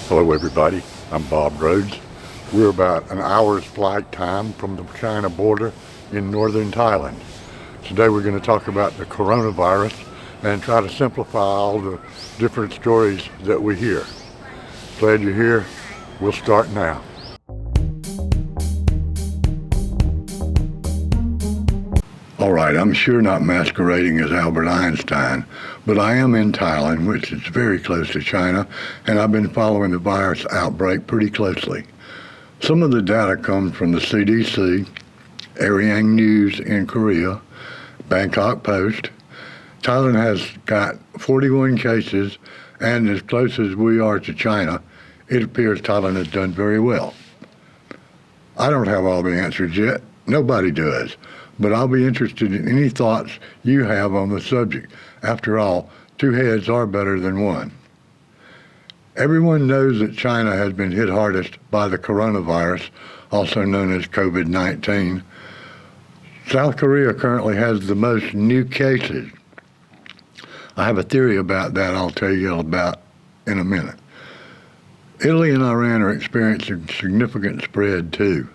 Hello everybody, I'm Bob Rhodes. We're about an hour's flight time from the China border in northern Thailand. Today we're going to talk about the coronavirus and try to simplify all the different stories that we hear. Glad you're here. We'll start now. Alright, I'm sure not masquerading as Albert Einstein, but I am in Thailand, which is very close to China, and I've been following the virus outbreak pretty closely. Some of the data comes from the CDC, Arirang News in Korea, Bangkok Post. Thailand has got 41 cases, and as close as we are to China, it appears Thailand has done very well. I don't have all the answers yet. Nobody does. But I'll be interested in any thoughts you have on the subject. After all, two heads are better than one. Everyone knows that China has been hit hardest by the coronavirus, also known as COVID-19. South Korea currently has the most new cases. I have a theory about that I'll tell you about in a minute. Italy and Iran are experiencing significant spread too.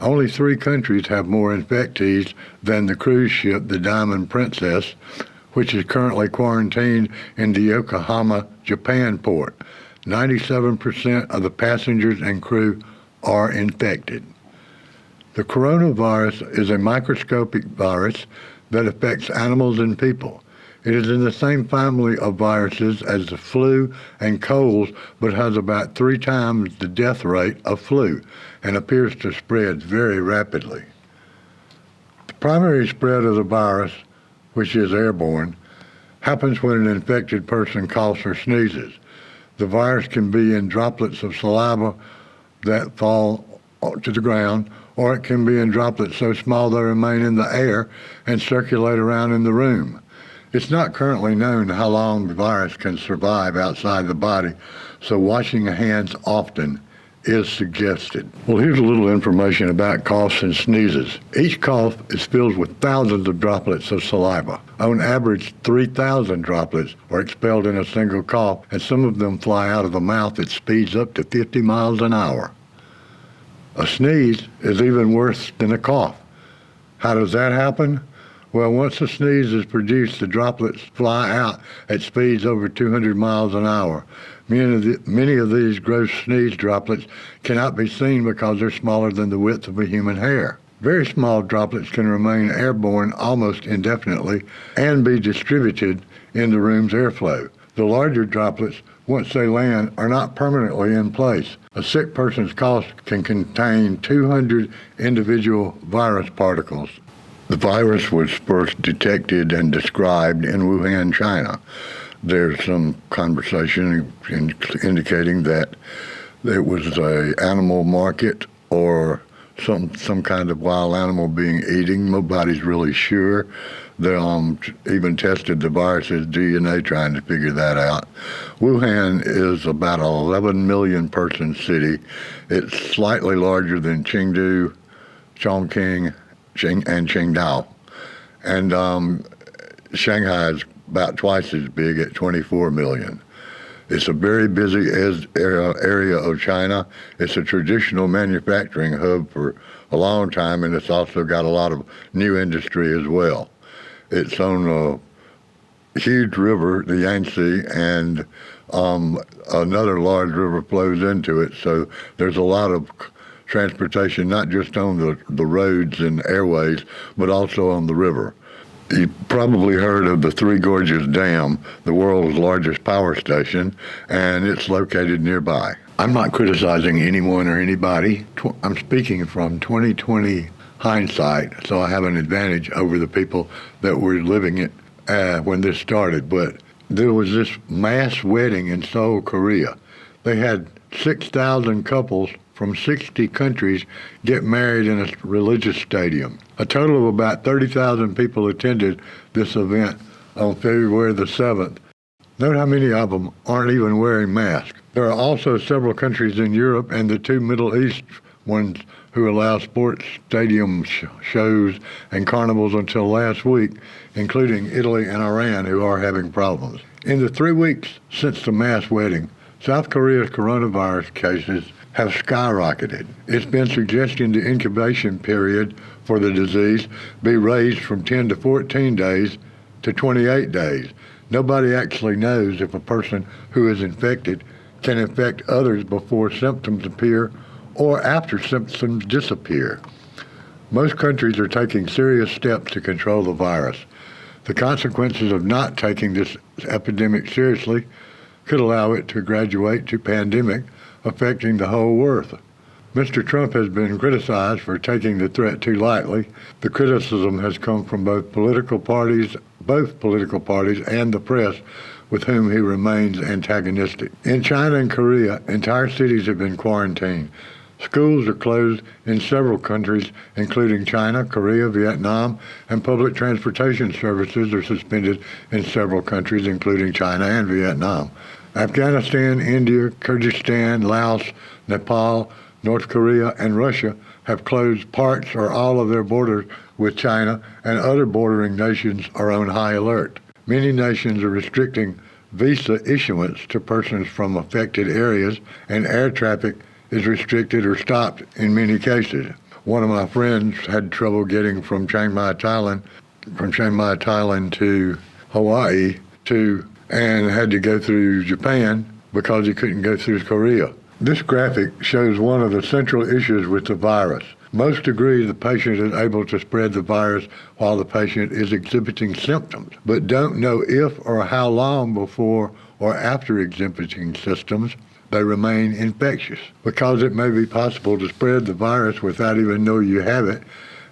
Only 3 countries have more infectees than the cruise ship, the Diamond Princess, which is currently quarantined in the Yokohama, Japan port. 97% of the passengers and crew are infected. The coronavirus is a microscopic virus that affects animals and people. It is in the same family of viruses as the flu and colds, but has about 3 times the death rate of flu and appears to spread very rapidly. The primary spread of the virus, which is airborne, happens when an infected person coughs or sneezes. The virus can be in droplets of saliva that fall to the ground, or it can be in droplets so small they remain in the air and circulate around in the room. It's not currently known how long the virus can survive outside the body, so washing hands often is suggested. Well, here's a little information about coughs and sneezes. Each cough is filled with thousands of droplets of saliva. On average, 3,000 droplets are expelled in a single cough, and some of them fly out of the mouth at speeds up to 50 miles an hour. A sneeze is even worse than a cough. How does that happen? Well, once a sneeze is produced, the droplets fly out at speeds over 200 miles an hour. Many of these gross sneeze droplets cannot be seen because they're smaller than the width of a human hair. Very small droplets can remain airborne almost indefinitely and be distributed in the room's airflow. The larger droplets, once they land, are not permanently in place. A sick person's cough can contain 200 individual virus particles. The virus was first detected and described in Wuhan, China. There's some conversation indicating that it was an animal market or some kind of wild animal being eaten. Nobody's really sure. They even tested the virus's DNA trying to figure that out. Wuhan is about an 11 million person city. It's slightly larger than Chengdu, Chongqing, and Qingdao. And Shanghai is about twice as big at 24 million. It's a very busy area of China. It's a traditional manufacturing hub for a long time, and it's also got a lot of new industry as well. It's on a huge river, the Yangtze, and another large river flows into it, so there's a lot of transportation, not just on the roads and airways, but also on the river. You probably heard of the Three Gorges Dam, the world's largest power station, and it's located nearby. I'm not criticizing anyone or anybody. I'm speaking from 2020 hindsight, so I have an advantage over the people that were living it when this started. But there was this mass wedding in Seoul, Korea. They had 6,000 couples from 60 countries get married in a religious stadium. A total of about 30,000 people attended this event on February the 7th. Note how many of them aren't even wearing masks. There are also several countries in Europe and the 2 Middle East ones who allow sports stadium shows and carnivals until last week, including Italy and Iran, who are having problems. In the 3 weeks since the mass wedding, South Korea's coronavirus cases have skyrocketed. It's been suggesting the incubation period for the disease be raised from 10 to 14 days to 28 days. Nobody actually knows if a person who is infected can infect others before symptoms appear or after symptoms disappear. Most countries are taking serious steps to control the virus. The consequences of not taking this epidemic seriously could allow it to graduate to pandemic, affecting the whole world. Mr. Trump has been criticized for taking the threat too lightly. The criticism has come from both political parties and the press, with whom he remains antagonistic. In China and Korea, entire cities have been quarantined. Schools are closed in several countries, including China, Korea, Vietnam, and public transportation services are suspended in several countries, including China and Vietnam. Afghanistan, India, Kyrgyzstan, Laos, Nepal, North Korea, and Russia have closed parts or all of their borders with China, and other bordering nations are on high alert. Many nations are restricting visa issuance to persons from affected areas, and air traffic is restricted or stopped in many cases. One of my friends had trouble getting from Chiang Mai, Thailand to Hawaii and had to go through Japan because he couldn't go through Korea. This graphic shows one of the central issues with the virus. Most agree the patient is able to spread the virus while the patient is exhibiting symptoms, but don't know if or how long before or after exhibiting symptoms they remain infectious. Because it may be possible to spread the virus without even knowing you have it,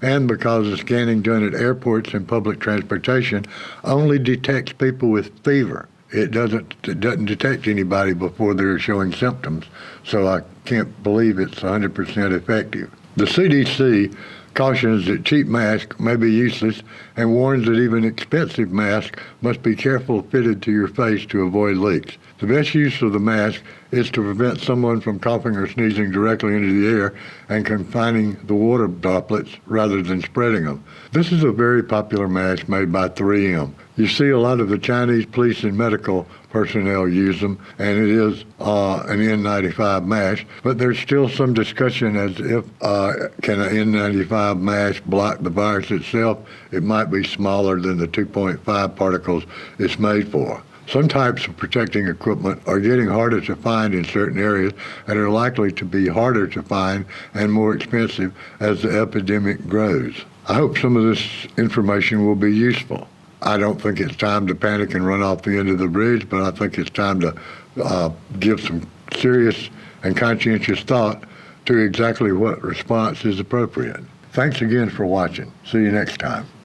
and because the scanning done at airports and public transportation only detects people with fever. It doesn't detect anybody before they're showing symptoms, so I can't believe it's 100% effective. The CDC cautions that cheap masks may be useless and warns that even expensive masks must be carefully fitted to your face to avoid leaks. The best use of the mask is to prevent someone from coughing or sneezing directly into the air and confining the water droplets rather than spreading them. This is a very popular mask made by 3M. You see a lot of the Chinese police and medical personnel use them, and it is an N95 mask, but there's still some discussion as if can an N95 mask block the virus itself. It might be smaller than the 2.5 particles it's made for. Some types of protecting equipment are getting harder to find in certain areas and are likely to be harder to find and more expensive as the epidemic grows. I hope some of this information will be useful. I don't think it's time to panic and run off the end of the bridge, but I think it's time to give some serious and conscientious thought to exactly what response is appropriate. Thanks again for watching. See you next time.